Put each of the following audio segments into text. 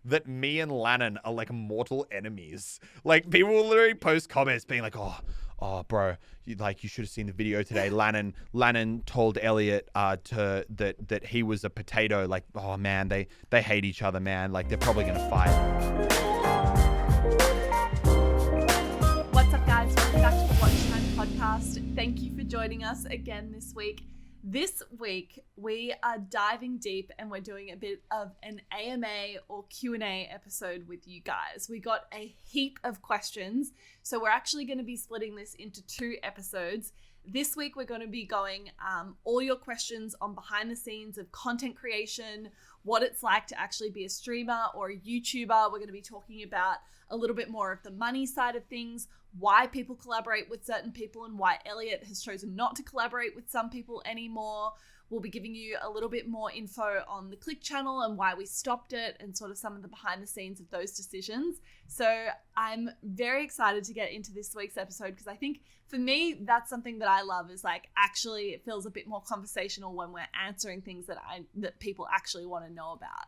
that me and Lannon are like mortal enemies. Like people will literally post comments being like, oh, bro, you should have seen the video today. Lannon told Elliot that he was a potato. Like, oh man, they hate each other, man. Like they're probably gonna fight. What's up, guys? Welcome back to the Watchtime Podcast. Thank you for joining us again this week. This week, we are diving deep and we're doing a bit of an AMA or Q&A episode with you guys. We got a heap of questions, so we're actually going to be splitting this into 2 episodes. This week, we're going to be going all your questions on behind the scenes of content creation, what it's like to actually be a streamer or a YouTuber. We're going to be talking about a little bit more of the money side of things, why people collaborate with certain people and why Elliot has chosen not to collaborate with some people anymore. We'll be giving you a little bit more info on the Click channel and why we stopped it and sort of some of the behind the scenes of those decisions. So I'm very excited to get into this week's episode because I think for me, that's something that I love is like actually it feels a bit more conversational when we're answering things that people actually want to know about.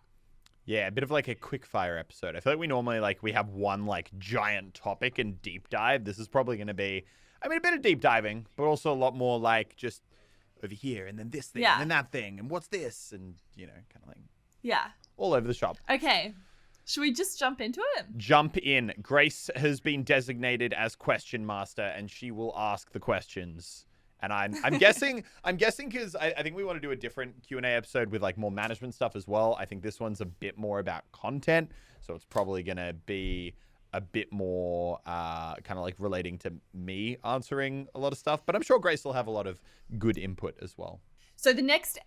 Yeah, a bit of like a quick fire episode. I feel like we normally we have one like giant topic and deep dive. This is probably going to be, a bit of deep diving, but also a lot more like just over here and then this thing and then that thing and what's this and, kind of like all over the shop. Okay. Should we just jump into it? Jump in. Grace has been designated as question master and she will ask the questions. And I'm guessing because I think we want to do a different Q&A episode with like more management stuff as well. I think this one's a bit more about content. So it's probably going to be a bit more kind of like relating to me answering a lot of stuff. But I'm sure Grace will have a lot of good input as well. So the next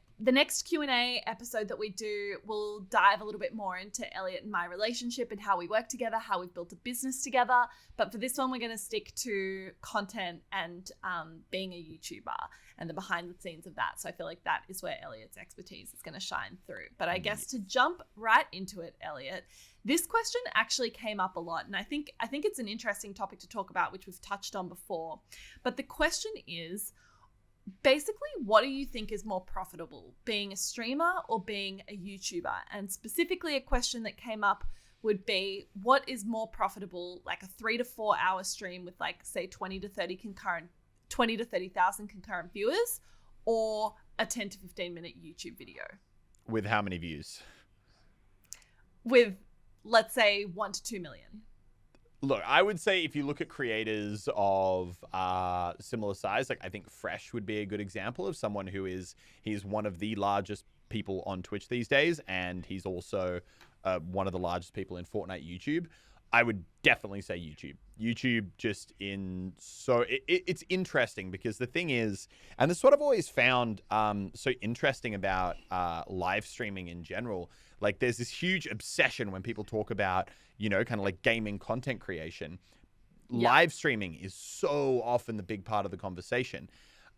Q&A episode that we do, we'll dive a little bit more into Elliot and my relationship and how we work together, how we've built a business together. But for this one, we're going to stick to content and being a YouTuber and the behind the scenes of that. So I feel like that is where Elliot's expertise is going to shine through. But I guess to jump right into it, Elliot, this question actually came up a lot. And I think it's an interesting topic to talk about, which we've touched on before. But the question is, basically, what do you think is more profitable, being a streamer or being a YouTuber? And specifically, a question that came up would be, what is more profitable, like a 3 to 4 hour stream with like, say, 20 to 30,000 concurrent viewers, or a 10 to 15 minute YouTube video? With how many views? With, let's say, 1 to 2 million. Look, I would say if you look at creators of similar size, like I think Fresh would be a good example of someone he's one of the largest people on Twitch these days, and he's also one of the largest people in Fortnite YouTube. I would definitely say YouTube. It's interesting because the thing is, and this is what I've always found so interesting about live streaming in general. Like there's this huge obsession when people talk about, kind of like gaming content creation. Yeah. Live streaming is so often the big part of the conversation.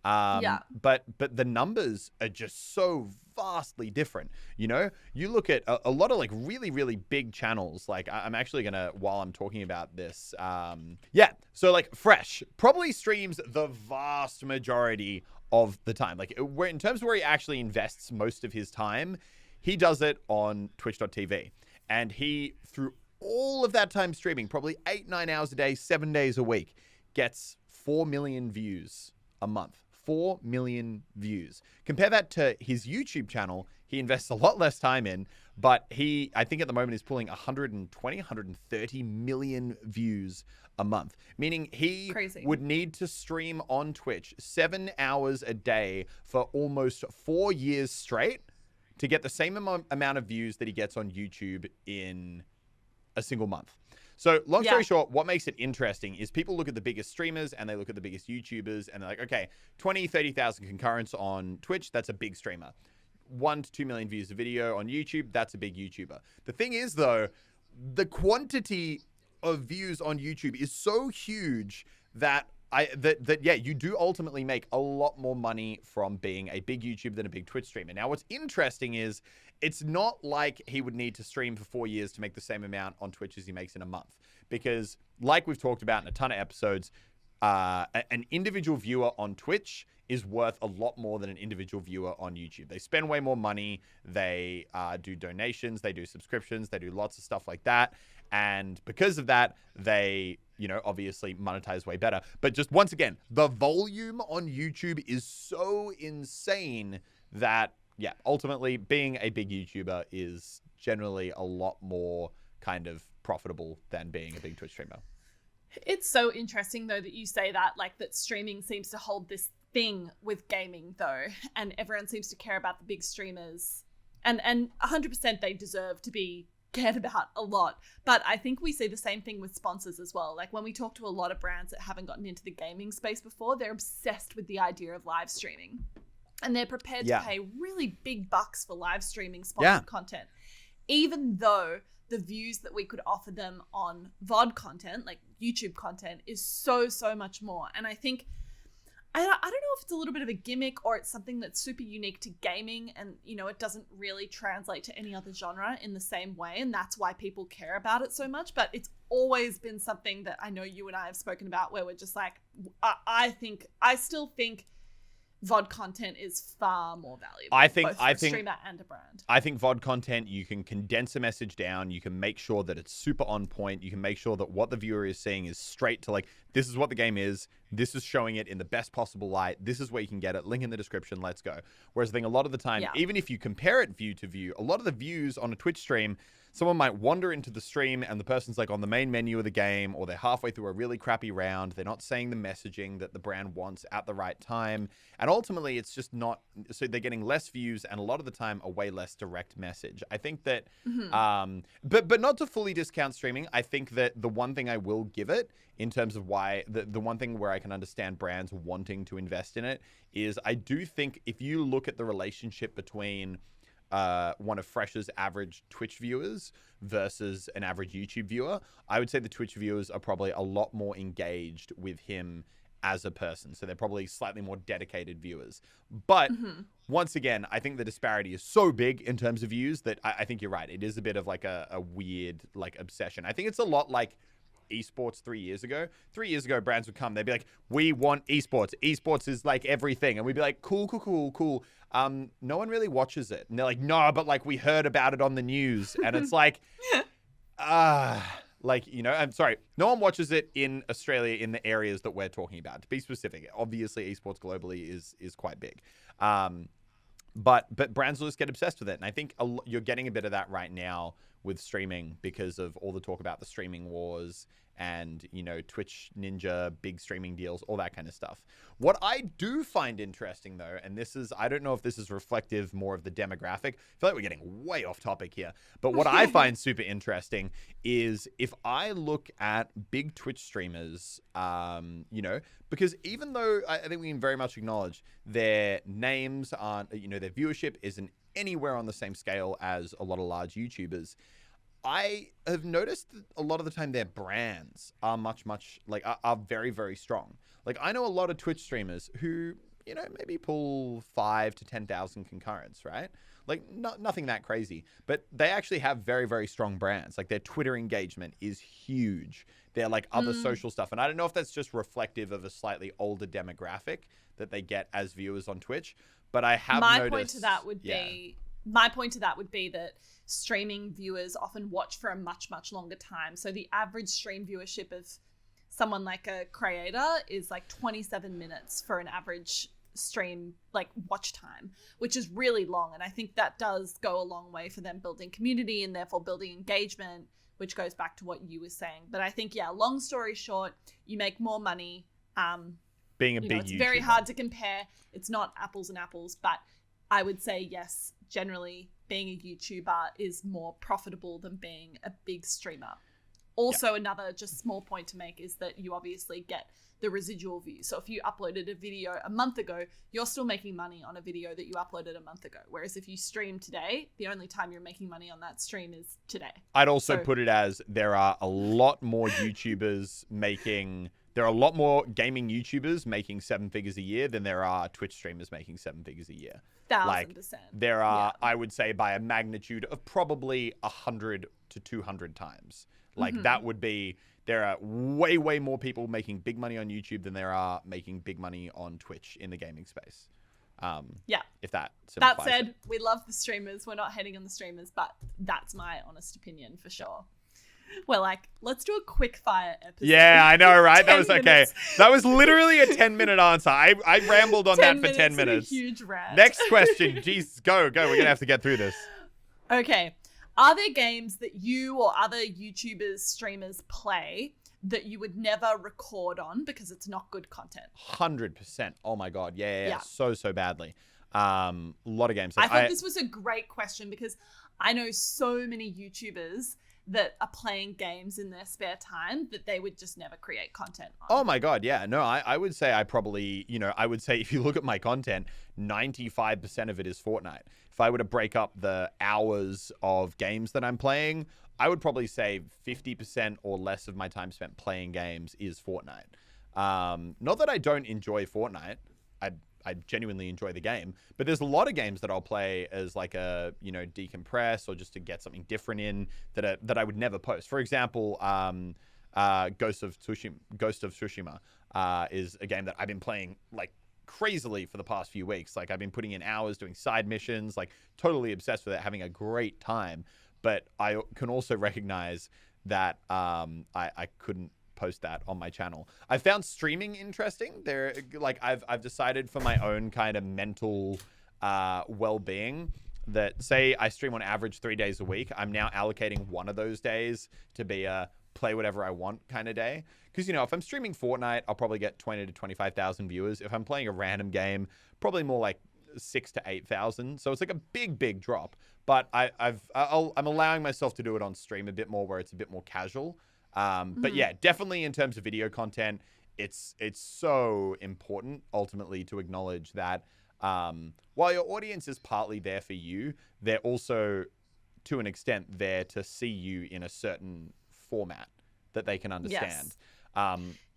But the numbers are just so vastly different. You look at a lot of like really, really big channels. Like I'm actually going to, while I'm talking about this, so like Fresh probably streams the vast majority of the time. Like in terms of where he actually invests most of his time, he does it on twitch.tv. And he, through all of that time streaming, probably 8-9 hours a day, 7 days a week, gets 4 million views a month. 4 million views. Compare that to his YouTube channel. He invests a lot less time in, but I think at the moment is pulling 130 million views a month, meaning he would need to stream on Twitch 7 hours a day for almost 4 years straight to get the same amount of views that he gets on YouTube in a single month. So long story short, what makes it interesting is people look at the biggest streamers and they look at the biggest YouTubers and they're like, okay, 20, 30,000 concurrents on Twitch, that's a big streamer. 1 to 2 million views a video on YouTube, that's a big YouTuber. The thing is though, the quantity of views on YouTube is so huge that you do ultimately make a lot more money from being a big YouTuber than a big Twitch streamer. Now, what's interesting is it's not like he would need to stream for 4 years to make the same amount on Twitch as he makes in a month. Because like we've talked about in a ton of episodes, an individual viewer on Twitch is worth a lot more than an individual viewer on YouTube. They spend way more money. They do donations. They do subscriptions. They do lots of stuff like that. And because of that, they, obviously monetize way better. But just once again, the volume on YouTube is so insane that, yeah, ultimately being a big YouTuber is generally a lot more kind of profitable than being a big Twitch streamer. It's so interesting, though, that you say that, like, that streaming seems to hold this thing with gaming, though, and everyone seems to care about the big streamers, and 100% they deserve to be cared about a lot. But I think we see the same thing with sponsors as well. Like, when we talk to a lot of brands that haven't gotten into the gaming space before, they're obsessed with the idea of live streaming, and they're prepared to pay really big bucks for live streaming sponsored content, even though the views that we could offer them on VOD content, like YouTube content, is so much more. And I think, I don't know if it's a little bit of a gimmick or it's something that's super unique to gaming, and, it doesn't really translate to any other genre in the same way. And that's why people care about it so much. But it's always been something that I know you and I have spoken about, where we're just like, I still think VOD content is far more valuable. I think for a streamer and a brand. I think VOD content, you can condense a message down. You can make sure that it's super on point. You can make sure that what the viewer is seeing is straight to, like, this is what the game is. This is showing it in the best possible light. This is where you can get it. Link in the description. Let's go. Whereas I think a lot of the time, even if you compare it view to view, a lot of the views on a Twitch stream, someone might wander into the stream and the person's like on the main menu of the game, or they're halfway through a really crappy round. They're not saying the messaging that the brand wants at the right time. And ultimately, it's just not, so they're getting less views and a lot of the time a way less direct message. I think that, but not to fully discount streaming. I think that the one thing I will give it in terms of why, the one thing where I can understand brands wanting to invest in it is, I do think if you look at the relationship between one of Fresh's average Twitch viewers versus an average YouTube viewer, I would say the Twitch viewers are probably a lot more engaged with him as a person. So they're probably slightly more dedicated viewers. But once again, I think the disparity is so big in terms of views that I think you're right. It is a bit of like a weird like obsession. I think it's a lot like esports 3 years ago. 3 years ago, brands would come, they'd be like, we want esports. Esports is like everything. And we'd be like, cool. No one really watches it. And they're like, no, but like we heard about it on the news. And it's like, I'm sorry, no one watches it in Australia in the areas that we're talking about. To be specific, obviously esports globally is quite big. But brands will just get obsessed with it. And I think you're getting a bit of that right now with streaming because of all the talk about the streaming wars and, Twitch Ninja, big streaming deals, all that kind of stuff. What I do find interesting, though, and I don't know if this is reflective more of the demographic. I feel like we're getting way off topic here. But what I find super interesting is if I look at big Twitch streamers, because even though I think we can very much acknowledge their names aren't, their viewership isn't anywhere on the same scale as a lot of large YouTubers, I have noticed that a lot of the time their brands are much, are very, very strong. Like, I know a lot of Twitch streamers who, maybe pull 5 to 10,000 concurrents, right? Like, nothing that crazy. But they actually have very, very strong brands. Like, their Twitter engagement is huge. They're like other social stuff. And I don't know if that's just reflective of a slightly older demographic that they get as viewers on Twitch. But I have noticed... My point to that would be that streaming viewers often watch for a much, much longer time. So the average stream viewership of someone like a creator is like 27 minutes for an average stream, like watch time, which is really long. And I think that does go a long way for them building community and therefore building engagement, which goes back to what you were saying. But I think, long story short, you make more money. Being a big it's YouTuber. Very hard to compare. It's not apples and apples, but I would say, yes, generally being a YouTuber is more profitable than being a big streamer. Also, another just small point to make is that you obviously get the residual views. So if you uploaded a video a month ago, you're still making money on a video that you uploaded a month ago. Whereas if you stream today, the only time you're making money on that stream is today. I'd also put it as there are a lot more there are a lot more gaming YouTubers making 7 figures a year than there are Twitch streamers making 7 figures a year. 1,000%. There are, I would say, by a magnitude of probably 100 to 200 times. Like that would be, there are way, way more people making big money on YouTube than there are making big money on Twitch in the gaming space. If that simplifies said, it. we love the streamers. We're not hating on the streamers, but that's my honest opinion for sure. We're like, let's do a quick fire episode. Yeah, I know, right? That was okay. Minutes. That was literally a 10-minute answer. I rambled on that for 10 minutes. A huge rant. Next question. Jeez, go. We're going to have to get through this. Okay. Are there games that you or other YouTubers, streamers play that you would never record on because it's not good content? 100%. Oh my God. Yeah. So badly. A lot of games. I thought this was a great question because I know so many YouTubers that are playing games in their spare time that they would just never create content on. Oh my God. Yeah. No, I would say I probably, I would say if you look at my content, 95% of it is Fortnite. If I were to break up the hours of games that I'm playing, I would probably say 50% or less of my time spent playing games is Fortnite. Not that I don't enjoy Fortnite. I genuinely enjoy the game, but there's a lot of games that I'll play as like a, decompress or just to get something different in that I would never post. For example, Ghost of Tsushima is a game that I've been playing like crazily for the past few weeks. Like I've been putting in hours doing side missions, like totally obsessed with it, having a great time. But I can also recognize that I couldn't post that on my channel. I found streaming interesting. I've decided for my own kind of mental well-being that, say I stream on average 3 days a week, I'm now allocating one of those days to be a play whatever I want kind of day. Because, if I'm streaming Fortnite, I'll probably get 20 to 25,000 viewers. If I'm playing a random game, probably more like 6,000 to 8,000. So it's like a big drop. But I'm allowing myself to do it on stream a bit more, where it's a bit more casual. But yeah, definitely in terms of video content, it's so important ultimately to acknowledge that while your audience is partly there for you, they're also to an extent there to see you in a certain format that they can understand.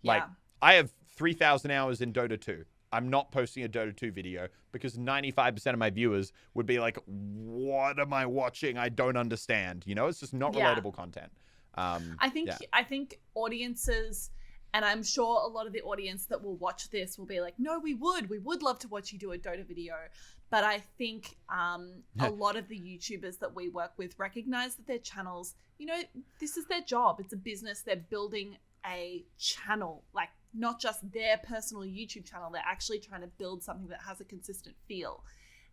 Yes. I have 3,000 hours in Dota 2. I'm not posting a Dota 2 video because 95% of my viewers would be like, what am I watching? I don't understand. It's just not relatable content. I think audiences, and I'm sure a lot of the audience that will watch this will be like, no, we would love to watch you do a Dota video. But I think a lot of the YouTubers that we work with recognize that their channels, this is their job. It's a business. They're building a channel, like not just their personal YouTube channel. They're actually trying to build something that has a consistent feel.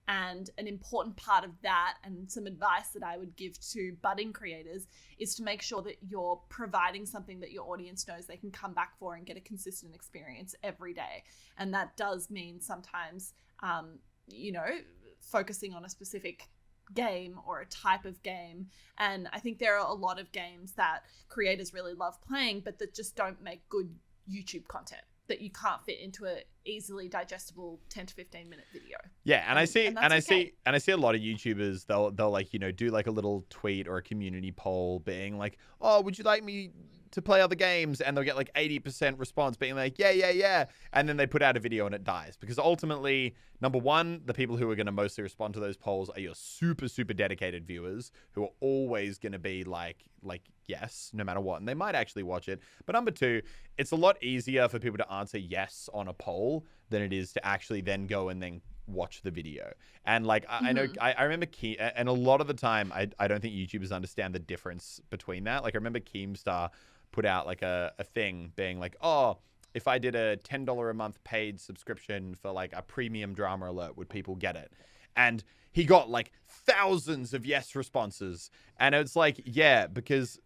And an important part of that, and some advice that I would give to budding creators, is to make sure that you're providing something that your audience knows they can come back for and get a consistent experience every day. And that does mean sometimes, focusing on a specific game or a type of game. And I think there are a lot of games that creators really love playing, but that just don't make good YouTube content, that you can't fit into a easily digestible 10 to 15 minute video. Yeah, and I see a lot of YouTubers, they'll like, do like a little tweet or a community poll being like, "Oh, would you like me to play other games?" And they'll get like 80% response being like, yeah. And then they put out a video and it dies. Because ultimately, number one, the people who are going to mostly respond to those polls are your super, super dedicated viewers who are always going to be like yes, no matter what. And they might actually watch it. But number two, it's a lot easier for people to answer yes on a poll than it is to actually then go and then watch the video. And like, I know, I remember and a lot of the time, I don't think YouTubers understand the difference between that. Like I remember Keemstar put out like a thing being like, oh, if I did a $10 a month paid subscription for like a premium drama alert, would people get it? And he got like thousands of yes responses. And it's like, yeah, because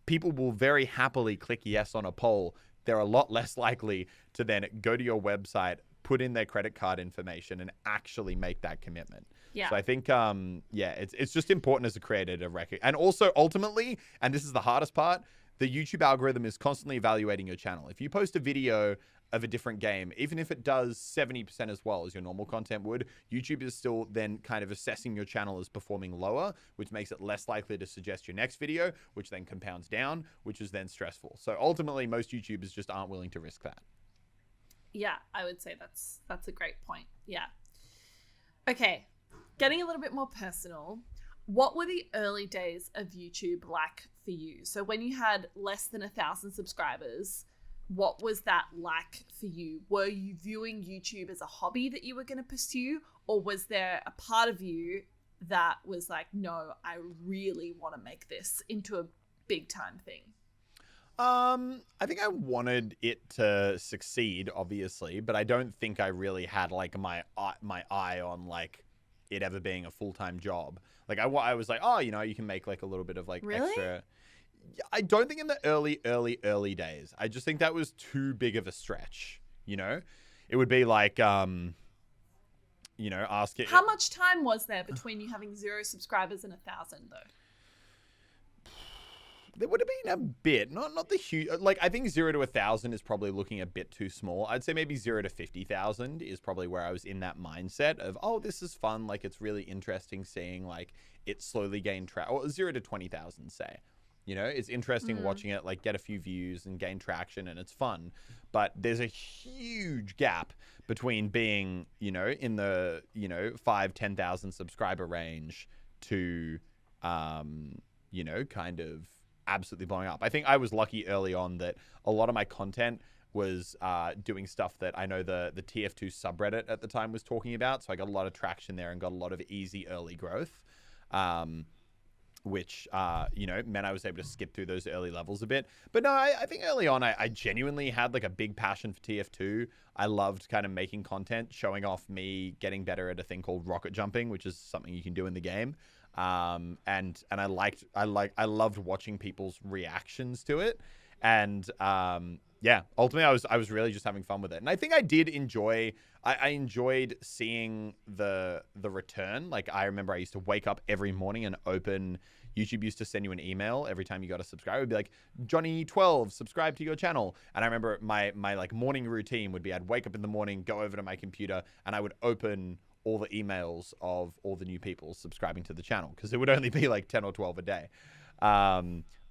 people will very happily click yes on a poll. They're a lot less likely to then go to your website, put in their credit card information, and actually make that commitment. Yeah. So I think, it's just important as a creator to recognize. And also, ultimately, and this is the hardest part, the YouTube algorithm is constantly evaluating your channel. If you post a video of a different game, even if it does 70% as well as your normal content would, YouTube is still then kind of assessing your channel as performing lower, which makes it less likely to suggest your next video, which then compounds down, which is then stressful. So ultimately, most YouTubers just aren't willing to risk that. Yeah, I would say that's a great point. Yeah. Okay, getting a little bit more personal. What were the early days of YouTube like for you? So when you had less than 1,000 subscribers, what was that like for you? Were you viewing YouTube as a hobby that you were going to pursue? Or was there a part of you that was like, no, I really want to make this into a big time thing? I think I wanted it to succeed, obviously, but I don't think I really had like my eye on like it ever being a full-time job. Like I was like, oh, you can make like a little bit of like Really? extra. I don't think in the early days. I just think that was too big of a stretch. It would be like, ask it. How much time was there between you having 0 subscribers and 1,000 though? There would have been a bit, not the huge. Like I think 0 to 1,000 is probably looking a bit too small. I'd say maybe 0 to 50,000 is probably where I was in that mindset of, oh, this is fun. Like it's really interesting seeing like it slowly gain traction. Or 0 to 20,000, say. It's interesting watching it like get a few views and gain traction, and it's fun. But there's a huge gap between being, in the 5,000-10,000 subscriber range to, kind of absolutely blowing up. I think I was lucky early on that a lot of my content was doing stuff that I know the TF2 subreddit at the time was talking about. So I got a lot of traction there and got a lot of easy early growth. Which, meant I was able to skip through those early levels a bit. But no, I think early on, I genuinely had like a big passion for TF2. I loved kind of making content, showing off me getting better at a thing called rocket jumping, which is something you can do in the game. And I loved watching people's reactions to it. And, ultimately I was really just having fun with it. And I think I did enjoy, I enjoyed seeing the return. Like I remember I used to wake up every morning and YouTube used to send you an email every time you got a subscriber. It would be like, Johnny12, subscribe to your channel. And I remember my like morning routine would be, I'd wake up in the morning, go over to my computer, and I would open all the emails of all the new people subscribing to the channel, because it would only be like 10 or 12 a day.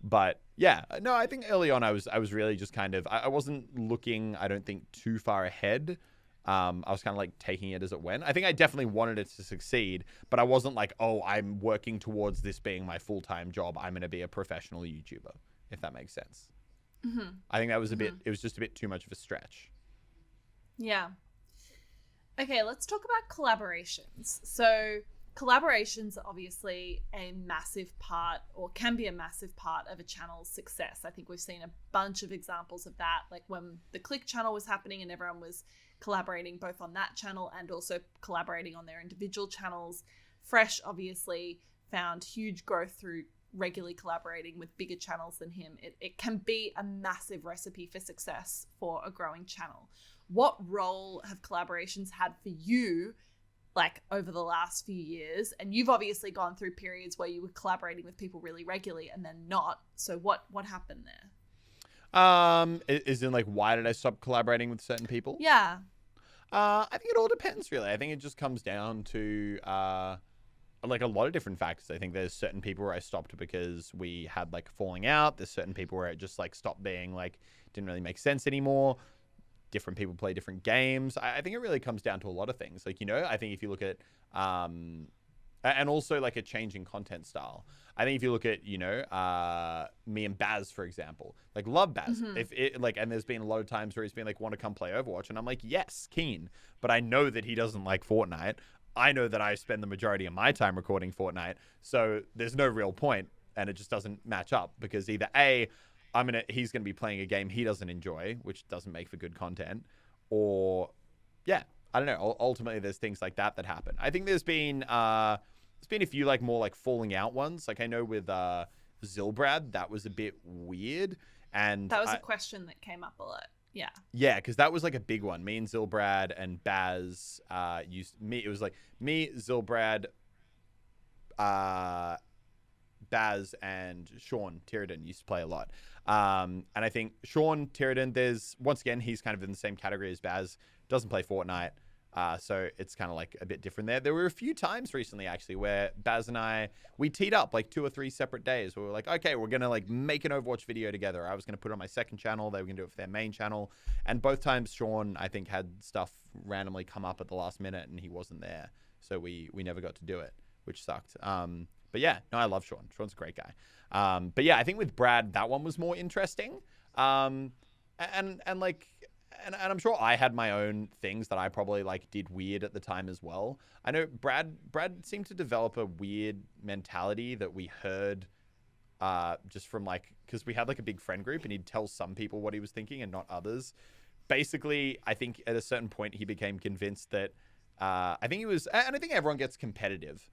But yeah, no, I think early on I was really just kind of, I wasn't looking, I don't think, too far ahead. I was kind of like taking it as it went. I think I definitely wanted it to succeed, but I wasn't like, oh, I'm working towards this being my full-time job. I'm going to be a professional YouTuber, if that makes sense. Mm-hmm. I think that was it was just a bit too much of a stretch. Yeah. Okay, let's talk about collaborations. So collaborations are obviously a massive part, or can be a massive part, of a channel's success. I think we've seen a bunch of examples of that, like when the Click channel was happening and everyone was collaborating both on that channel and also collaborating on their individual channels. Fresh obviously found huge growth through regularly collaborating with bigger channels than him. It can be a massive recipe for success for a growing channel. What role have collaborations had for you, like over the last few years? And you've obviously gone through periods where you were collaborating with people really regularly and then not. So what happened there? Is in like, why did I stop collaborating with certain people? Yeah. I think it all depends, really. I think it just comes down to like a lot of different factors. I think there's certain people where I stopped because we had like falling out. There's certain people where it just like stopped being like, didn't really make sense anymore. Different people play different games. I think it really comes down to a lot of things. Like, I think if you look at, and also like a change in content style. I think if you look at, me and Baz, for example, like love Baz. Mm-hmm. If it like, and there's been a lot of times where he's been like, want to come play Overwatch. And I'm like, yes, keen. But I know that he doesn't like Fortnite. I know that I spend the majority of my time recording Fortnite. So there's no real point. And it just doesn't match up, because either A, he's going to be playing a game he doesn't enjoy, which doesn't make for good content, or yeah, I don't know. Ultimately, there's things like that happen. I think there's been a few like more like falling out ones. Like I know with Zilbrad, that was a bit weird, and that was a question that came up a lot. Yeah. Yeah, because that was like a big one. Me and Zilbrad and Baz it was like me, Zilbrad, Baz and Sean Tierden used to play a lot. And I think Sean Tierden, once again, he's kind of in the same category as Baz, doesn't play Fortnite. So it's kind of like a bit different there. There were a few times recently, actually, where Baz and we teed up like 2 or 3 separate days where we were like, okay, we're going to like make an Overwatch video together. I was going to put it on my second channel. They were going to do it for their main channel. And both times Sean, I think, had stuff randomly come up at the last minute and he wasn't there. So we never got to do it, which sucked. But yeah, no, I love Sean. Sean's a great guy. But yeah, I think with Brad, that one was more interesting. And I'm sure I had my own things that I probably like did weird at the time as well. I know Brad seemed to develop a weird mentality that we heard just from like, because we had like a big friend group and he'd tell some people what he was thinking and not others. Basically, I think at a certain point he became convinced that I think he was, and I think everyone gets competitive,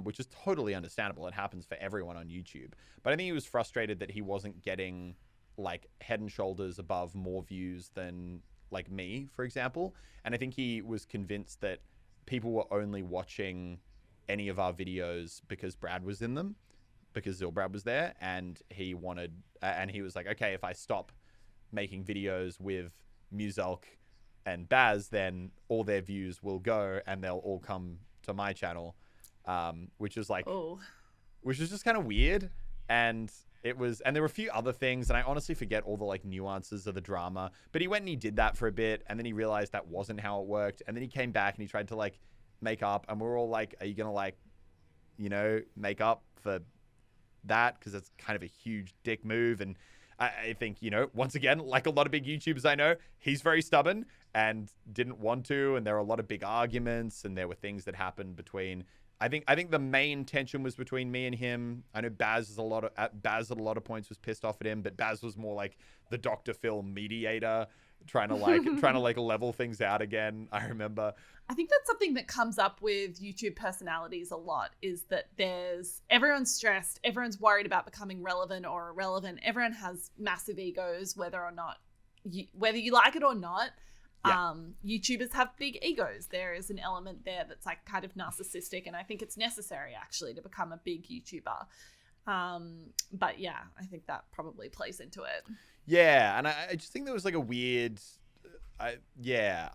which is totally understandable. It happens for everyone on YouTube. But I think he was frustrated that he wasn't getting like head and shoulders above more views than like me, for example. And I think he was convinced that people were only watching any of our videos because Brad was in them, because Zilbrad was there, and he wanted, and he was like, okay, if I stop making videos with Muselk and Baz, then all their views will go and they'll all come to my channel, which is like, which is just kind of weird. And it was, and there were a few other things, and I honestly forget all the like nuances of the drama, but he went and he did that for a bit, and then he realized that wasn't how it worked, and then he came back and he tried to like make up, and we're all like, are you gonna like, you know, make up for that? Because that's kind of a huge dick move. And I think, you know, once again, like a lot of big YouTubers I know, he's very stubborn and didn't want to, and there were a lot of big arguments, and there were things that happened between, I think the main tension was between me and him. I know Baz at a lot of points was pissed off at him, but Baz was more like the Dr. Phil mediator, trying to like level things out again. I remember. I think that's something that comes up with YouTube personalities a lot, is that everyone's stressed, everyone's worried about becoming relevant or irrelevant. Everyone has massive egos, whether you like it or not. Yeah. YouTubers have big egos. There is an element there that's like kind of narcissistic, and I think it's necessary actually to become a big YouTuber. But yeah, I think that probably plays into it. Yeah, and I just think there was like a weird, I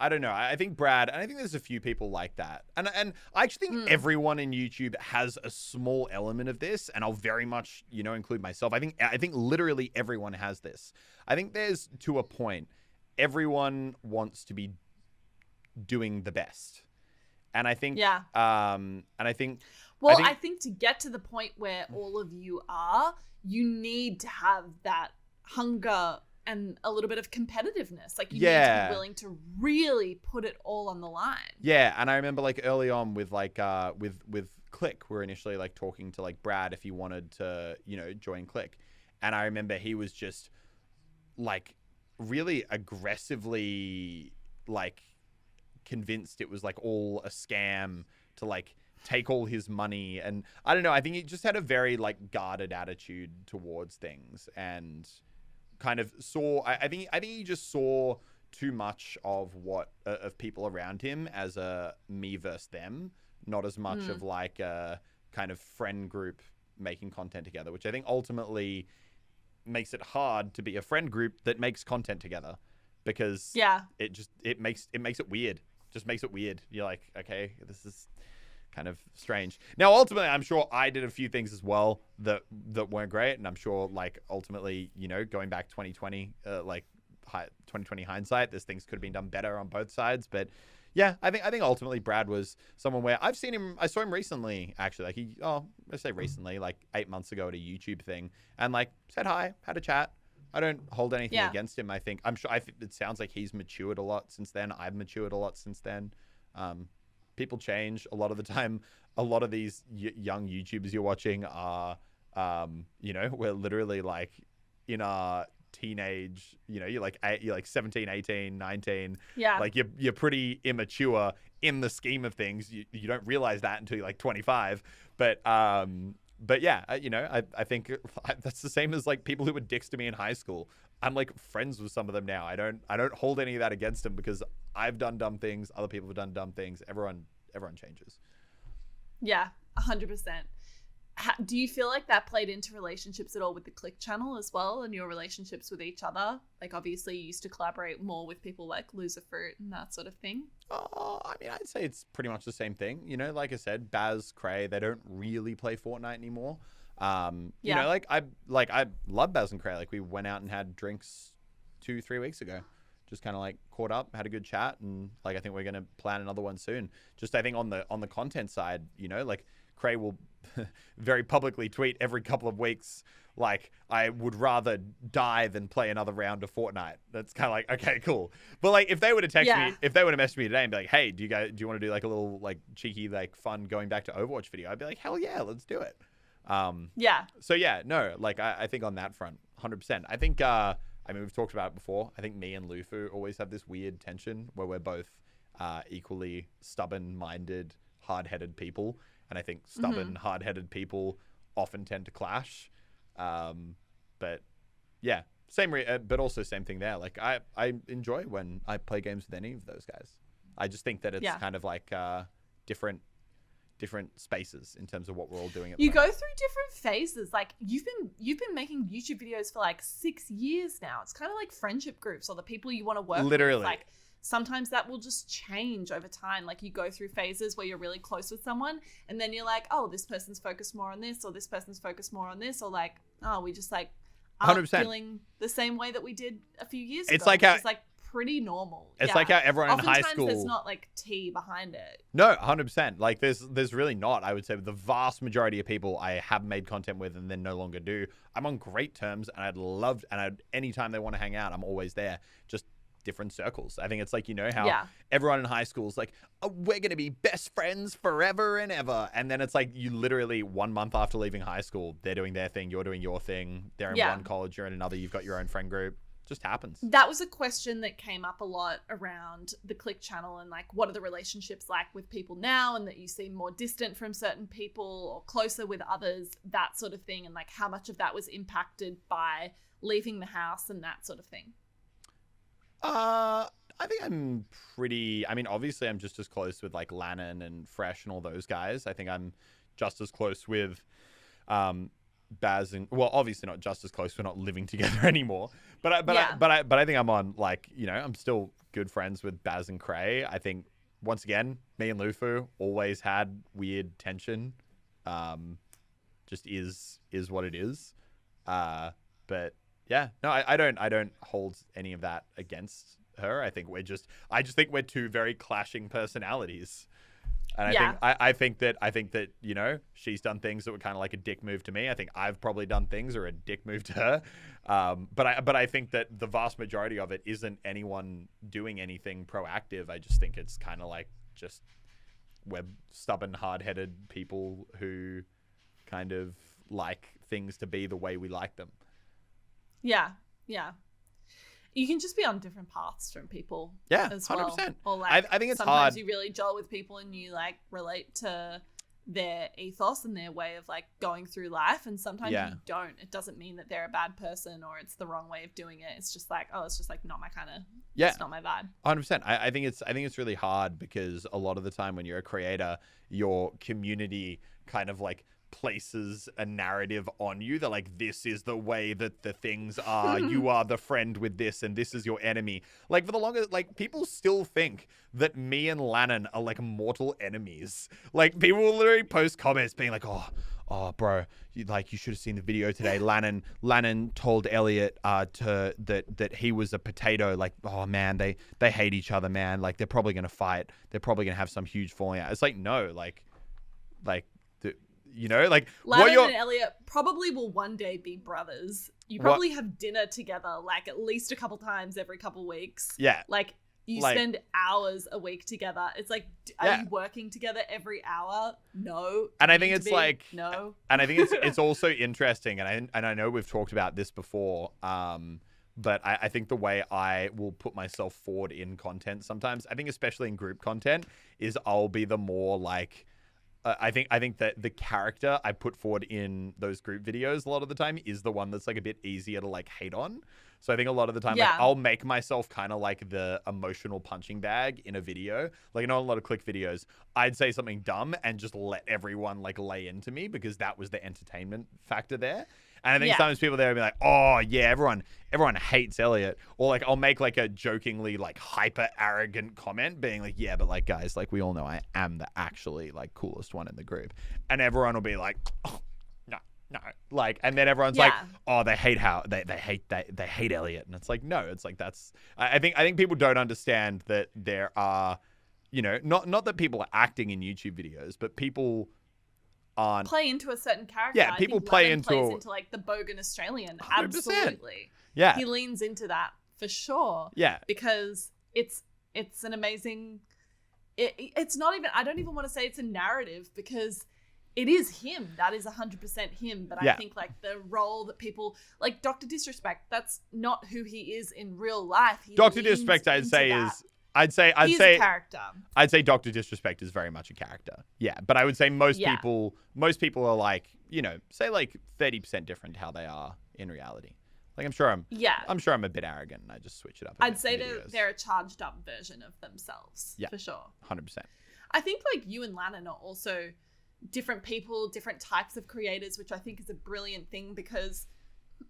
don't know. I think Brad, and I think there's a few people like that. And I actually think everyone in YouTube has a small element of this, and I'll very much, you know, include myself. I think literally everyone has this. I think there's, to a point, everyone wants to be doing the best. And I think, I think to get to the point where all of you are, you need to have that hunger and a little bit of competitiveness. Like, you need to be willing to really put it all on the line. Yeah. And I remember like early on with like, with Click, we were initially like talking to like Brad if he wanted to, you know, join Click. And I remember he was just like really aggressively like convinced it was like all a scam to like take all his money. And I don't know, I think he just had a very like guarded attitude towards things, and kind of saw, I think he just saw too much of of people around him as a me versus them, not as much of like a kind of friend group making content together, which I think ultimately makes it hard to be a friend group that makes content together, because it makes it weird. Just makes it weird. You're like, okay, this is kind of strange. Now, ultimately, I'm sure I did a few things as well that weren't great, and I'm sure like ultimately, you know, going back 2020, like 2020 hindsight, there's things could have been done better on both sides. But yeah, I think ultimately Brad was someone where I saw him recently, actually, like I say recently, like 8 months ago at a YouTube thing, and like said hi, had a chat. I don't hold anything against him. I think it sounds like he's matured a lot since then. I've matured a lot since then. People change a lot of the time. A lot of these young YouTubers you're watching are, you know, we're literally like in our teenage, you know, you're like 17, 18, 19. Yeah. Like you're pretty immature in the scheme of things. You don't realize that until you're like 25. But yeah, you know, I think that's the same as like people who were dicks to me in high school. I'm like friends with some of them now. I don't hold any of that against them, because I've done dumb things. Other people have done dumb things. Everyone changes. Yeah, 100%. Do you feel like that played into relationships at all with the Click channel as well, and your relationships with each other? Like, obviously you used to collaborate more with people like Loserfruit and that sort of thing. I mean, I'd say it's pretty much the same thing. You know, like I said, Baz, Cray, they don't really play Fortnite anymore. You know, like I love Baz and Cray. Like, we went out and had drinks 2-3 weeks ago. Just kind of like caught up, had a good chat, and like I think we're gonna plan another one soon. Just I think on the content side, you know, like Cray will very publicly tweet every couple of weeks, like, I would rather die than play another round of Fortnite. That's kind of like, okay, cool. But like, if they would have texted me, if they would have messaged me today and be like, hey, do you want to do like a little like cheeky, like fun going back to Overwatch video? I'd be like, hell yeah, let's do it. So yeah, no, like I think on that front, 100%. I think, I mean, we've talked about it before. I think me and Lufu always have this weird tension where we're both equally stubborn-minded, hard-headed people. And I think stubborn, hard-headed people often tend to clash. But yeah, but also same thing there. Like I enjoy when I play games with any of those guys. I just think that it's kind of like different spaces in terms of what we're all doing. You go through different phases. Like you've been making YouTube videos for like 6 years now. It's kind of like friendship groups or the people you want to work with. Like sometimes that will just change over time. Like you go through phases where you're really close with someone and then you're like, oh, this person's focused more on this, or this person's focused more on this, or like, oh, we just like aren't 100%. Feeling the same way that we did a few years ago. It's like pretty normal. It's like how everyone in high school. There's not like tea behind it. No, 100%. Like there's really not. I would say the vast majority of people I have made content with and then no longer do, I'm on great terms, and anytime they want to hang out, I'm always there. Just different circles. I think it's like, you know how everyone in high school is like, oh, we're gonna be best friends forever and ever, and then it's like you literally 1 month after leaving high school, they're doing their thing, you're doing your thing, they're in one college, you're in another, you've got your own friend group. Just happens. That was a question that came up a lot around the Click channel, and like, what are the relationships like with people now, and that you seem more distant from certain people or closer with others, that sort of thing, and like how much of that was impacted by leaving the house and that sort of thing. I think I'm pretty, I mean, obviously I'm just as close with like Lannon and Fresh and all those guys. I think I'm just as close with Baz and, well, obviously not just as close. We're not living together anymore. But I think I'm on, like, you know, I'm still good friends with Baz and Cray. I think once again, me and Lufu always had weird tension. Just is what it is. But yeah, no, I don't hold any of that against her. I just think we're two very clashing personalities. And I think that, you know, she's done things that were kind of like a dick move to me. I think I've probably done things that are a dick move to her. But I think that the vast majority of it isn't anyone doing anything proactive. I just think it's kind of like just we're stubborn, hard-headed people who kind of like things to be the way we like them. Yeah. You can just be on different paths from people. Yeah, as well. 100%. Or like, I think it's sometimes hard. You really gel with people and you like relate to their ethos and their way of like going through life, and sometimes you don't. It doesn't mean that they're a bad person or it's the wrong way of doing it. It's just like, oh, it's just like not my kind of. Yeah, it's not my vibe. 100%. I think it's really hard because a lot of the time when you're a creator, your community kind of like places a narrative on you that like, this is the way that the things are. You are the friend with this and this is your enemy. Like for the longest, like people still think that me and Lannon are like mortal enemies. Like people will literally post comments being like, oh bro, you should have seen the video today. Lannon told Elliot that he was a potato. Like, oh man, they hate each other, man. Like they're probably gonna fight. They're probably gonna have some huge falling out. It's like, no, like you know, like Lannon and Elliot probably will one day be brothers. You probably have dinner together like at least a couple times every couple weeks. Yeah. Like you spend hours a week together. It's like, are you working together every hour? No. And I think it's like, no. And I think it's also interesting. And I know we've talked about this before. But I think the way I will put myself forward in content sometimes, I think especially in group content, is I'll be the more like, I think that the character I put forward in those group videos a lot of the time is the one that's like a bit easier to like hate on. So I think a lot of the time, like, I'll make myself kind of like the emotional punching bag in a video. Like, you know, a lot of Click videos, I'd say something dumb and just let everyone like lay into me because that was the entertainment factor there. And I think sometimes people there will be like, oh yeah, everyone hates Elliot. Or like I'll make like a jokingly like hyper arrogant comment being like, yeah, but like guys, like we all know I am the actually like coolest one in the group. And everyone will be like, oh, no. Like, and then everyone's like, oh, they hate Elliot. And it's like, no, it's like I think people don't understand that there are, you know, not that people are acting in YouTube videos, but people aren't. Play into a certain character. Yeah, I people think play Lennon plays into into like the bogan Australian. 100%. Absolutely. Yeah. He leans into that for sure. Yeah. Because it's an amazing. It's not even. I don't even want to say it's a narrative because it is him. That is 100% him. But I think like the role that people like Dr. Disrespect. That's not who he is in real life. Dr. Disrespect, I'd say He's a character. I'd say Dr. Disrespect is very much a character. Yeah, but I would say most people are like, you know, say like 30% different to how they are in reality. Like I'm sure I'm a bit arrogant and I just switch it up. I'd say they're a charged up version of themselves. Yeah, for sure. 100%. I think like you and Lannon are also different people, different types of creators, which I think is a brilliant thing because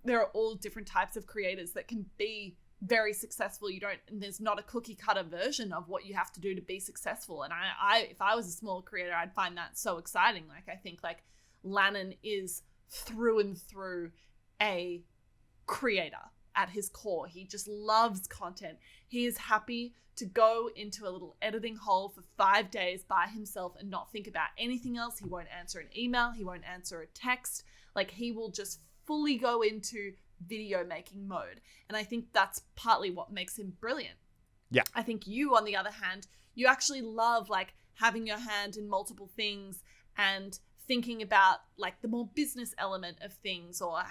there are all different types of creators that can be very successful. There's not a cookie cutter version of what you have to do to be successful. And I if I was a small creator, I'd find that so exciting. Like I think like Lannon is through and through a creator at his core. He just loves content. He is happy to go into a little editing hole for 5 days by himself and not think about anything else. He won't answer an email. He won't answer a text. Like he will just fully go into video making mode. And I think that's partly what makes him brilliant. Yeah. I think you, on the other hand, you actually love like having your hand in multiple things and thinking about like the more business element of things or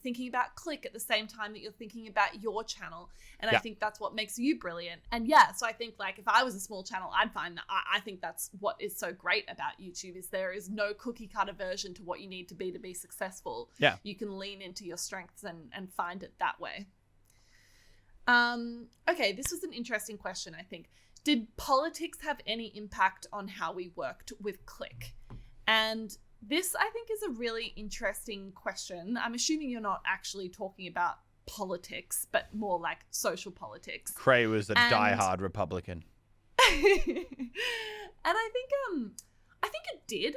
thinking about click at the same time that you're thinking about your channel. And I think that's what makes you brilliant. And so I think like if I was a small channel, I'd find that I think that's what is so great about YouTube is there is no cookie cutter version to what you need to be successful. Yeah. You can lean into your strengths and find it that way. Okay, this was an interesting question, I think. Did politics have any impact on how we worked with Click? And this, I think, is a really interesting question. I'm assuming you're not actually talking about politics, but more like social politics. Cray was a diehard Republican. And I think it did.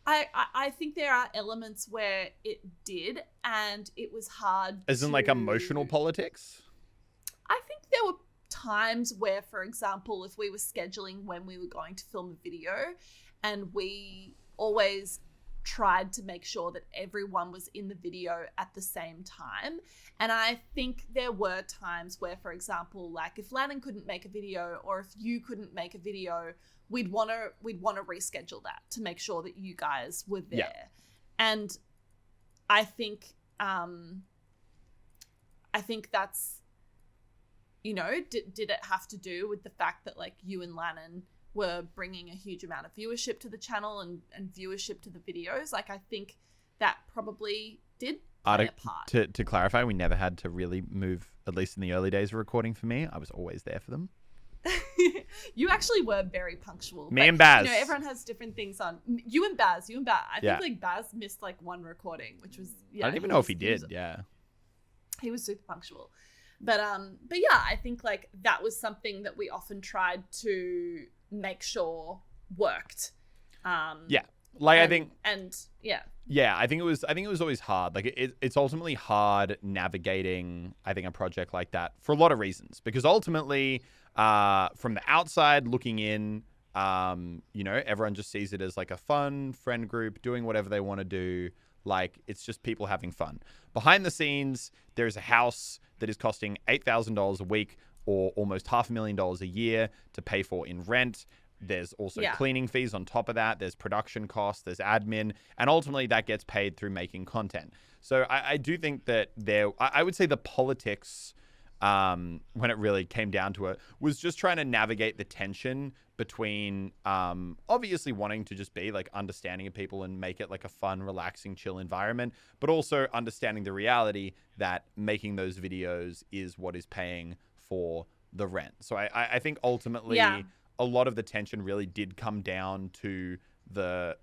I think there are elements where it did, and it was hard. As in like emotional politics? I think there were times where, for example, if we were scheduling when we were going to film a video, and we always tried to make sure that everyone was in the video at the same time. And I think there were times where, for example, like if Lannon couldn't make a video or if you couldn't make a video, we'd want to reschedule that to make sure that you guys were there. Yeah. And I think that's, you know, did it have to do with the fact that like you and Lannon were bringing a huge amount of viewership to the channel and viewership to the videos? Like, I think that probably did play a part. To clarify, we never had to really move, at least in the early days of recording for me. I was always there for them. You actually were very punctual. Me and Baz. You know, everyone has different things on. You and Baz. I think like Baz missed like one recording, which was, I don't even know if he did. He was super punctual. But yeah, I think like that was something that we often tried to make sure worked. I think it was always hard. Like it's ultimately hard navigating, I think, a project like that for a lot of reasons, because ultimately from the outside looking in, you know, everyone just sees it as like a fun friend group doing whatever they want to do. Like it's just people having fun. Behind the scenes, there's a house that is costing $8,000 a week or almost $500,000 a year to pay for in rent. There's also cleaning fees on top of that. There's production costs, there's admin, and ultimately that gets paid through making content. So I do think that I would say the politics, when it really came down to it, was just trying to navigate the tension between obviously wanting to just be like understanding of people and make it like a fun, relaxing, chill environment, but also understanding the reality that making those videos is what is paying for the rent. So I think ultimately a lot of the tension really did come down to the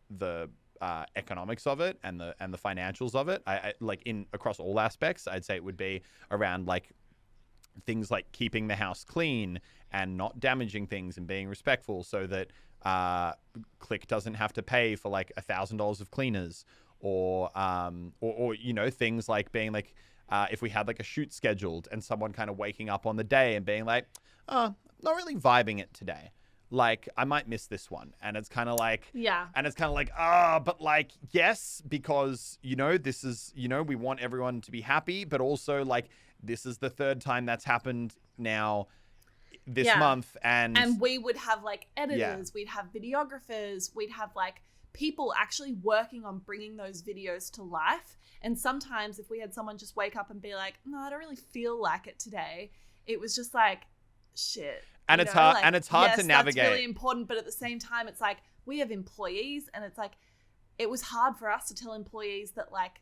economics of it and the financials of it. I like across all aspects, I'd say it would be around like things like keeping the house clean and not damaging things and being respectful, so that Click doesn't have to pay for like $1,000 of cleaners, or you know, things like being like if we had like a shoot scheduled and someone kind of waking up on the day and being like, oh, not really vibing it today. like I might miss this one. And it's kind of like, Yeah. and it's kind of like, but like, yes, because, this is, we want everyone to be happy, but also like, this is the third time that's happened now this month. And we would have like editors, we'd have videographers, we'd have like people actually working on bringing those videos to life. And sometimes if we had someone just wake up and be like, no, I don't really feel like it today, it was just like, shit. And it's hard, and it's hard to navigate. That's really important, but at the same time, it's like we have employees, and it's like it was hard for us to tell employees that like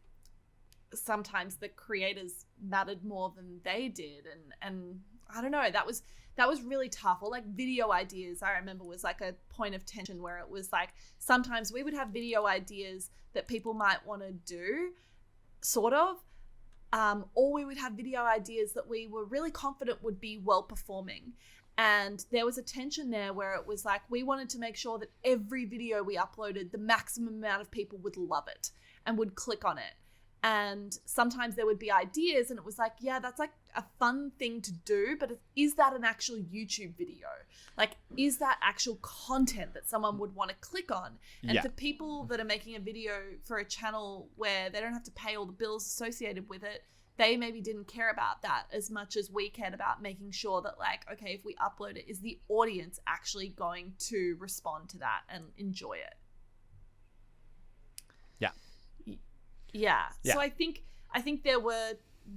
sometimes the creators mattered more than they did, and I don't know, that was really tough. Or like video ideas, I remember, was like a point of tension where it was like sometimes we would have video ideas that people might want to do, sort of. Or we would have video ideas that we were really confident would be well performing. And there was a tension there where it was like we wanted to make sure that every video we uploaded, the maximum amount of people would love it and would click on it. And sometimes there would be ideas and it was like, yeah, that's like a fun thing to do, but is that an actual YouTube video? Like, is that actual content that someone would want to click on? And for people that are making a video for a channel where they don't have to pay all the bills associated with it, they maybe didn't care about that as much as we cared about making sure that, like, okay, if we upload it, is the audience actually going to respond to that and enjoy it? Yeah. So I think there were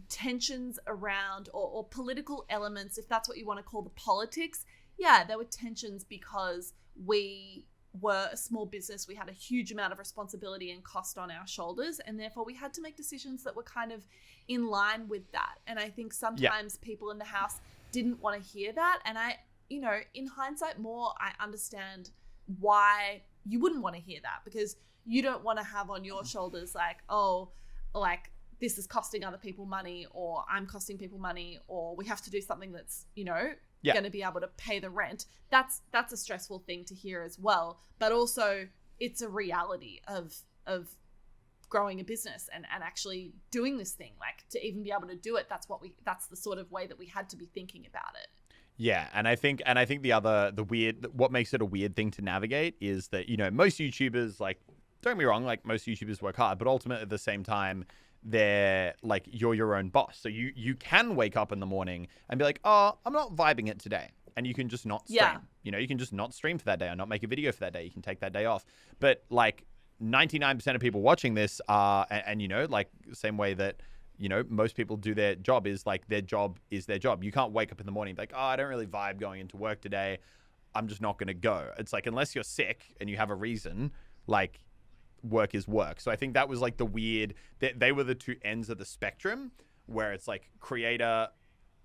tensions around or political elements, if that's what you want to call the politics. Yeah, there were tensions because we were a small business. We had a huge amount of responsibility and cost on our shoulders, and therefore we had to make decisions that were kind of in line with that. And I think sometimes people in the house didn't want to hear that. And I, in hindsight more, I understand why you wouldn't want to hear that, because you don't want to have on your shoulders like, oh, like this is costing other people money, or I'm costing people money, or we have to do something that's, going to be able to pay the rent. That's a stressful thing to hear as well. But also it's a reality of growing a business and actually doing this thing. Like, to even be able to do it, that's the sort of way that we had to be thinking about it. Yeah, and I think what makes it a weird thing to navigate is that, most YouTubers, like, don't get me wrong, like, most YouTubers work hard, but ultimately at the same time, they're like, you're your own boss. So you can wake up in the morning and be like, oh, I'm not vibing it today. And you can just not stream. You can just not stream for that day or not make a video for that day. You can take that day off. But like 99% of people watching this are, and like same way that, most people do their job, is like their job is their job. You can't wake up in the morning and be like, oh, I don't really vibe going into work today. I'm just not going to go. It's like, unless you're sick and you have a reason, like, work is work. So I think that was like the weird, they were the two ends of the spectrum where it's like creator,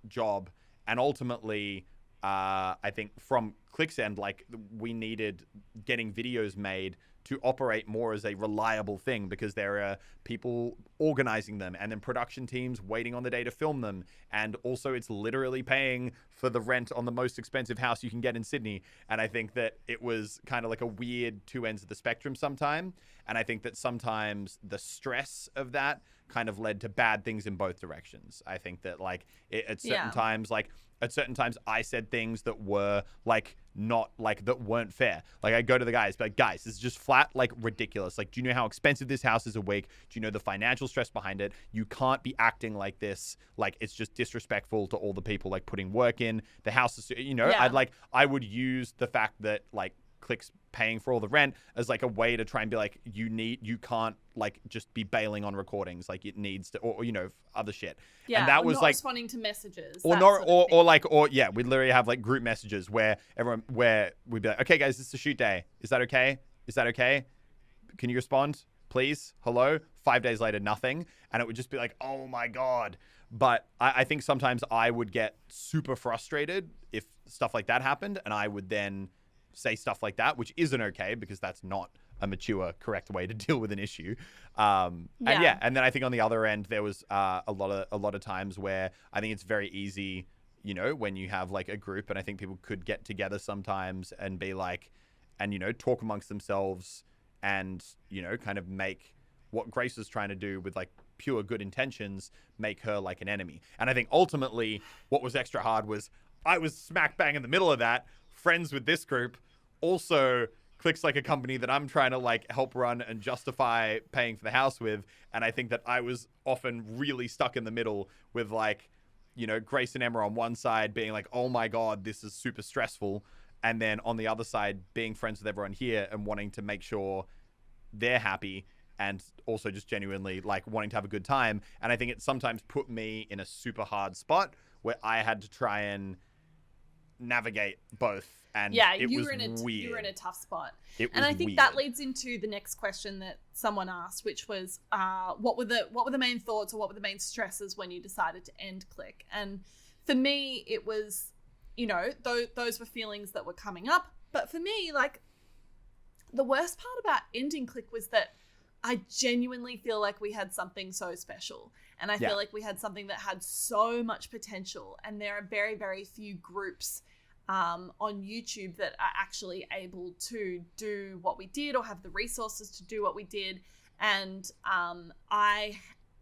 job, and ultimately I think from Click's end, like, we needed getting videos made to operate more as a reliable thing, because there are people organizing them and then production teams waiting on the day to film them. And also it's literally paying for the rent on the most expensive house you can get in Sydney. And I think that it was kind of like a weird two ends of the spectrum sometime. And I think that sometimes the stress of that kind of led to bad things in both directions. I think that like at certain times, like at certain times I said things that were like not like that weren't fair. Like I go to the guys, but like, guys, this is just flat like ridiculous. Like, do you know how expensive this house is a week? Do you know the financial stress behind it? You can't be acting like this. Like, it's just disrespectful to all the people like putting work in. The house is, I would use the fact that like Click's paying for all the rent as like a way to try and be like, you can't like just be bailing on recordings. Like, it needs to, or other shit. Yeah, and that or was not like responding to messages, or not, we literally have like group messages where we'd be like, okay guys, this is a shoot day. Is that okay? Can you respond, please? Hello? 5 days later, nothing. And it would just be like, oh my God. But I think sometimes I would get super frustrated if stuff like that happened, and I would then say stuff like that, which isn't okay, because that's not a mature, correct way to deal with an issue. And then I think on the other end, there was a lot of times where I think it's very easy, when you have like a group, and I think people could get together sometimes and be like, and talk amongst themselves, and kind of make what Grace was trying to do with like pure good intentions, make her like an enemy. And I think ultimately what was extra hard was I was smack bang in the middle of that, friends with this group. Also, Click's like a company that I'm trying to like help run and justify paying for the house with. And I think that I was often really stuck in the middle with like, you know, Grace and Emma on one side being like, oh my God, this is super stressful. And then on the other side, being friends with everyone here and wanting to make sure they're happy and also just genuinely like wanting to have a good time. And I think it sometimes put me in a super hard spot where I had to try and navigate both. And it was weird. You were in a tough spot. And I think that leads into the next question that someone asked, which was, what were the main thoughts or what were the main stresses when you decided to end Click? And for me, it was, you know, those were feelings that were coming up. But for me, like, the worst part about ending Click was that I genuinely feel like we had something so special. And I feel like we had something that had so much potential. And there are very, very few groups on YouTube that are actually able to do what we did or have the resources to do what we did. And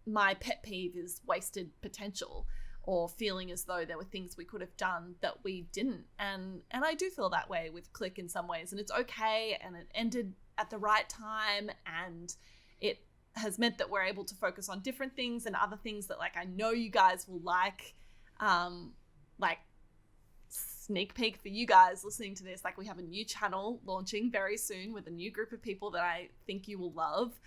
my pet peeve is wasted potential or feeling as though there were things we could have done that we didn't. And I do feel that way with Click in some ways. And it's okay. And it ended at the right time. And it has meant that we're able to focus on different things and other things that like I know you guys will like sneak peek for you guys listening to this, like we have a new channel launching very soon with a new group of people that I think you will love,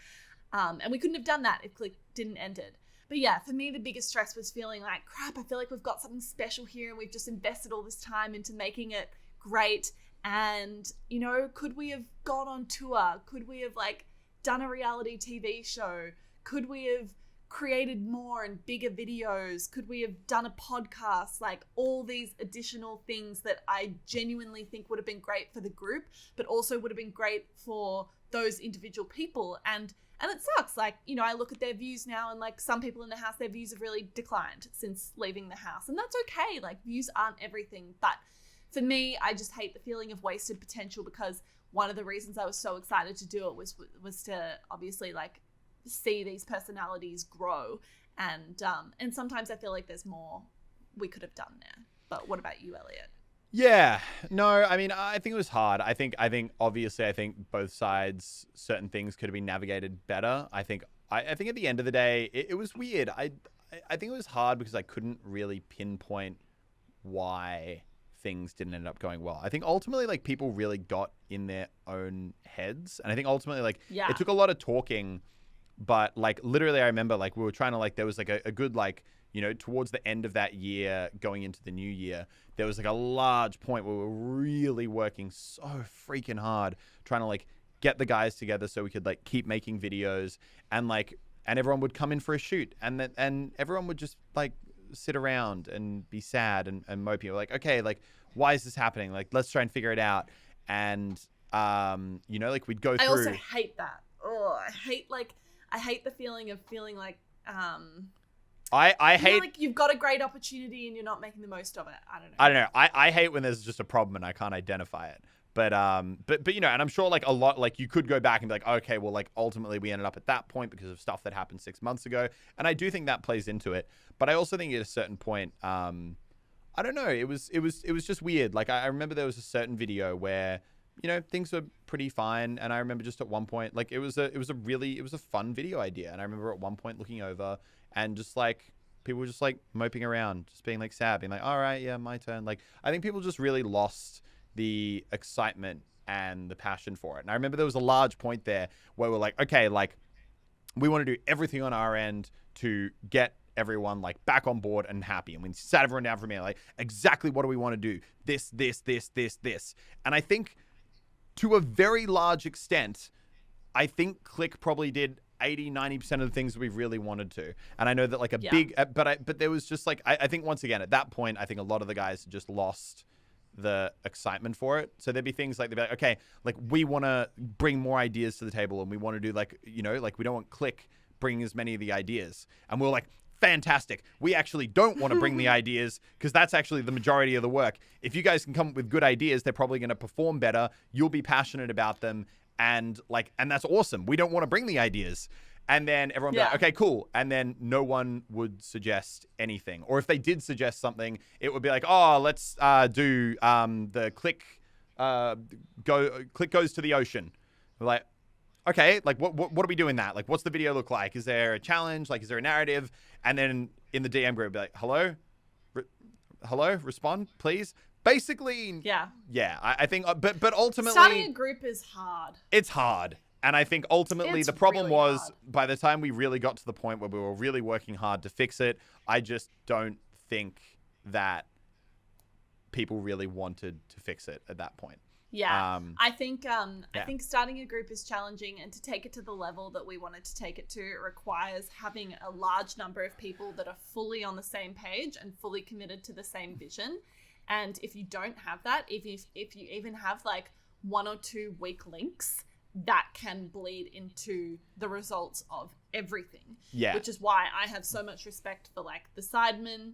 and we couldn't have done that if Click didn't end it. But yeah, for me the biggest stress was feeling like crap, I feel like we've got something special here and we've just invested all this time into making it great, and you know, could we have gone on tour, could we have like done a reality TV show, could we have created more and bigger videos, could we have done a podcast, like all these additional things that I genuinely think would have been great for the group, but also would have been great for those individual people. And it sucks, like, you know, I look at their views now and like some people in the house, their views have really declined since leaving the house, and that's okay, like views aren't everything. But for me, I just hate the feeling of wasted potential, because one of the reasons I was so excited to do it was to obviously like see these personalities grow, and sometimes I feel like there's more we could have done there. But what about you, Elliot? Yeah, no, I mean, I think it was hard. I think obviously I think both sides, certain things could have been navigated better. I think at the end of the day, it was weird. I think it was hard because I couldn't really pinpoint why things didn't end up going well. I think ultimately like people really got in their own heads, and I think ultimately like it took a lot of talking. But like literally I remember like we were trying to like, there was like a good like, you know, towards the end of that year going into the new year, there was like a large point where we were really working so freaking hard trying to like get the guys together so we could like keep making videos, and everyone would come in for a shoot, and everyone would just like sit around and be sad and mopey. We're like, okay, like why is this happening? Like let's try and figure it out. And you know, like we'd go through. I also hate that. I hate the feeling of feeling like I hate like you've got a great opportunity and you're not making the most of it. I don't know. I hate when there's just a problem and I can't identify it. But you know, and I'm sure like a lot, like you could go back and be like, okay, well, like ultimately we ended up at that point because of stuff that happened 6 months ago, and I do think that plays into it. But I also think at a certain point, I don't know, it was just weird. Like I remember there was a certain video where, you know, things were pretty fine, and I remember just at one point, like it was a fun video idea, and I remember at one point looking over and just like people were just like moping around, just being like sad, being like, all right, yeah, my turn. Like I think people just really lost the excitement and the passion for it. And I remember there was a large point there where we're like, okay, like we want to do everything on our end to get everyone like back on board and happy. And we sat everyone down for a minute, like exactly what do we want to do? This. And I think to a very large extent, I think Click probably did 80-90% of the things that we really wanted to. And I know that like but there was just like, I think once again, at that point, I think a lot of the guys just lost the excitement for it. So there'd be things like, they'd be like, okay, like we want to bring more ideas to the table, and we want to do like, you know, like we don't want Click bringing as many of the ideas. And we're like, fantastic. We actually don't want to bring the ideas because that's actually the majority of the work. If you guys can come up with good ideas, they're probably going to perform better. You'll be passionate about them. And that's awesome. We don't want to bring the ideas. And then everyone would be like, okay, cool. And then no one would suggest anything. Or if they did suggest something, it would be like, oh, let's do the Click click goes to the ocean. We're like, okay, like what are we doing that? Like, what's the video look like? Is there a challenge? Like, is there a narrative? And then in the DM group, be like, hello, respond, please. Basically, yeah. I think, but ultimately, starting a group is hard. It's hard. And I think ultimately it's the problem really was hard. By the time we really got to the point where we were really working hard to fix it, I just don't think that people really wanted to fix it at that point. Yeah, I think starting a group is challenging, and to take it to the level that we wanted to take it to, it requires having a large number of people that are fully on the same page and fully committed to the same vision. And if you don't have that, if you even have like 1 or 2 weak links, that can bleed into the results of everything. Yeah, which is why I have so much respect for like the Sidemen.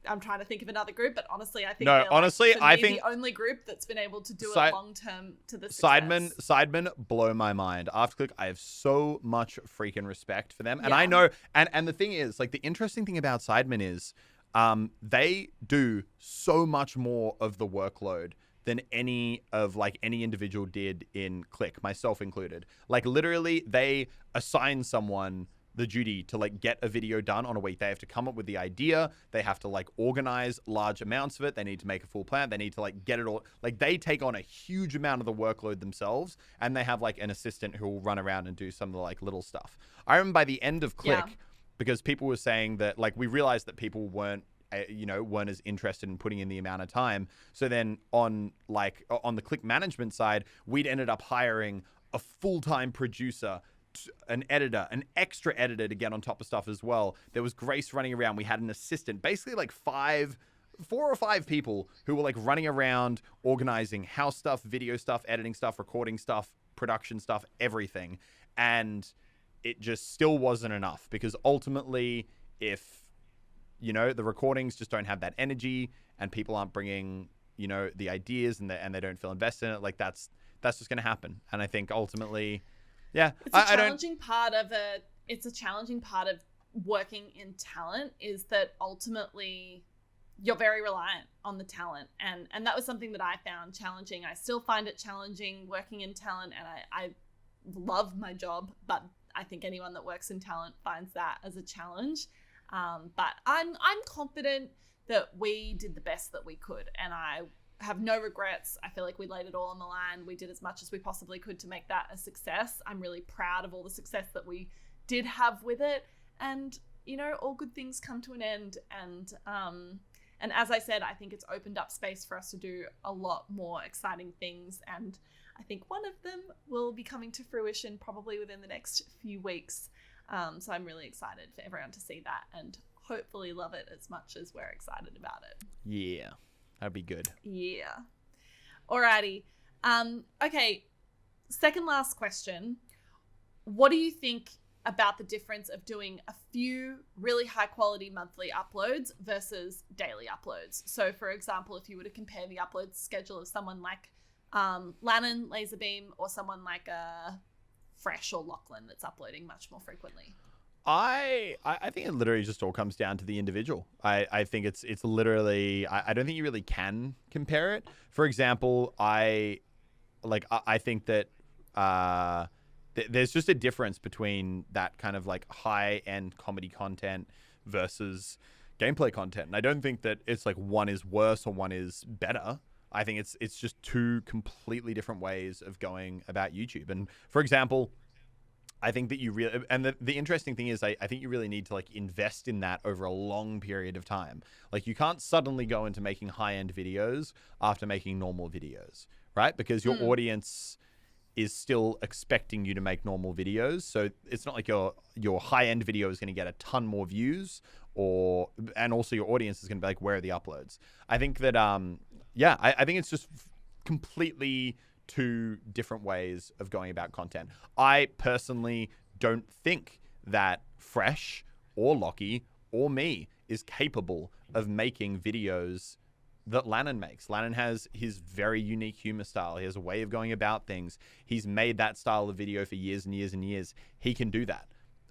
I'm trying to think of another group, but honestly, I think I think the only group that's been able to do it long term to the success. Sidemen blow my mind. Afterclick, I have so much freaking respect for them, and I know. And the thing is, like, the interesting thing about Sidemen is, they do so much more of the workload than any individual did in Click, myself included. Like, literally, they assign someone the duty to like get a video done on a week. They have to come up with the idea. They have to like organize large amounts of it. They need to make a full plan. They need to like get it all. Like, they take on a huge amount of the workload themselves, and they have like an assistant who will run around and do some of the like little stuff. I remember by the end of Click, because people were saying that, like, we realized that people weren't as interested in putting in the amount of time. So then on the Click management side, we'd ended up hiring a full-time producer, an editor, an extra editor to get on top of stuff as well. There was Grace running around. We had an assistant, basically like 4 or 5 people who were like running around, organizing house stuff, video stuff, editing stuff, recording stuff, production stuff, everything. And it just still wasn't enough, because ultimately, if the recordings just don't have that energy and people aren't bringing the ideas and they don't feel invested in it, like that's just going to happen. And I think ultimately, yeah, it's a challenging part of working in talent, is that ultimately you're very reliant on the talent, and that was something that I found challenging. I still find it challenging working in talent, and I love my job, but I think anyone that works in talent finds that as a challenge. But I'm confident that we did the best that we could, and I have no regrets. I feel like we laid it all on the line. We did as much as we possibly could to make that a success. I'm really proud of all the success that we did have with it, and all good things come to an end. And as I said, I think it's opened up space for us to do a lot more exciting things, and I think one of them will be coming to fruition probably within the next few weeks. So I'm really excited for everyone to see that and hopefully love it as much as we're excited about it. Yeah, that'd be good. Yeah. Alrighty. Okay, second last question. What do you think about the difference of doing a few really high quality monthly uploads versus daily uploads? So for example, if you were to compare the upload schedule of someone like Lannon, LazarBeam, or someone like Fresh or Lachlan that's uploading much more frequently. I think it literally just all comes down to the individual. I think it's literally, I don't think you really can compare it. For example, I think that there's just a difference between that kind of like high end comedy content versus gameplay content. And I don't think that it's like one is worse or one is better. I think it's just 2 completely different ways of going about YouTube. And for example, I think that you really, and the interesting thing is I think you really need to like invest in that over a long period of time. Like, you can't suddenly go into making high-end videos after making normal videos, right? Because your audience is still expecting you to make normal videos. So it's not like your high-end video is going to get a ton more views, and also your audience is going to be like, where are the uploads? I think that I think it's just completely 2 different ways of going about content. I personally don't think that Fresh or Lockie or me is capable of making videos that Lannon makes. Lannon has his very unique humor style. He has a way of going about things. He's made that style of video for years and years and years. He can do that.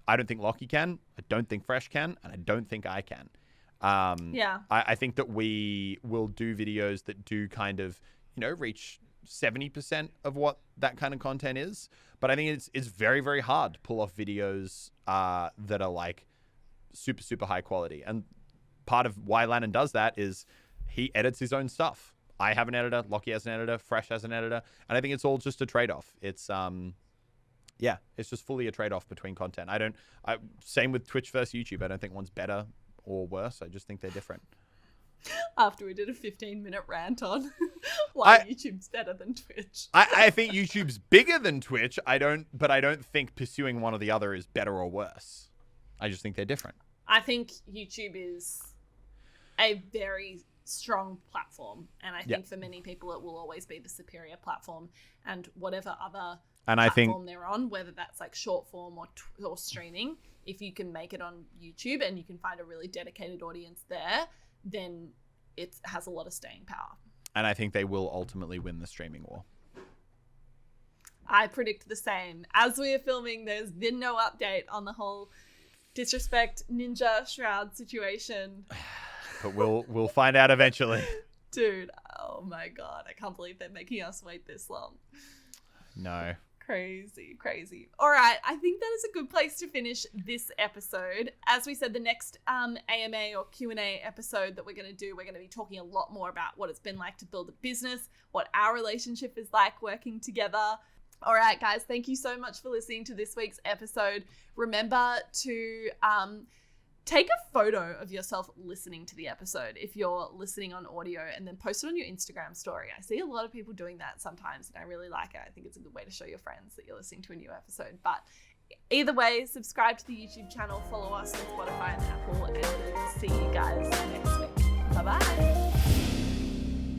I don't think Lockie can. I don't think Fresh can. And I don't think I can. I think that we will do videos that do kind of, reach 70% of what that kind of content is. But I think it's very, very hard to pull off videos that are like super, super high quality. And part of why Lannon does that is he edits his own stuff. I have an editor, Lockie has an editor, Fresh has an editor, and I think it's all just a trade-off. It's it's just fully a trade-off between content. Same with Twitch versus YouTube. I don't think one's better or worse. I just think they're different. After we did a 15-minute rant on why YouTube's better than Twitch. I think YouTube's bigger than Twitch. But I don't think pursuing one or the other is better or worse. I just think they're different. I think YouTube is a very strong platform, and I think for many people it will always be the superior platform, and whatever other platform they're on, whether that's like short form or streaming, if you can make it on YouTube and you can find a really dedicated audience there, then it has a lot of staying power. And I think they will ultimately win the streaming war. I predict the same. As we are filming, there's been no update on the whole Disrespect Ninja Shroud situation. But we'll find out eventually. Dude, oh my God. I can't believe they're making us wait this long. No. Crazy. All right. I think that is a good place to finish this episode. As we said, the next AMA or Q&A episode that we're going to do, we're going to be talking a lot more about what it's been like to build a business, what our relationship is like working together. All right, guys. Thank you so much for listening to this week's episode. Remember to take a photo of yourself listening to the episode if you're listening on audio, and then post it on your Instagram story. I see a lot of people doing that sometimes, and I really like it. I think it's a good way to show your friends that you're listening to a new episode. But either way, subscribe to the YouTube channel, follow us on Spotify and Apple, and we'll see you guys next week. Bye-bye.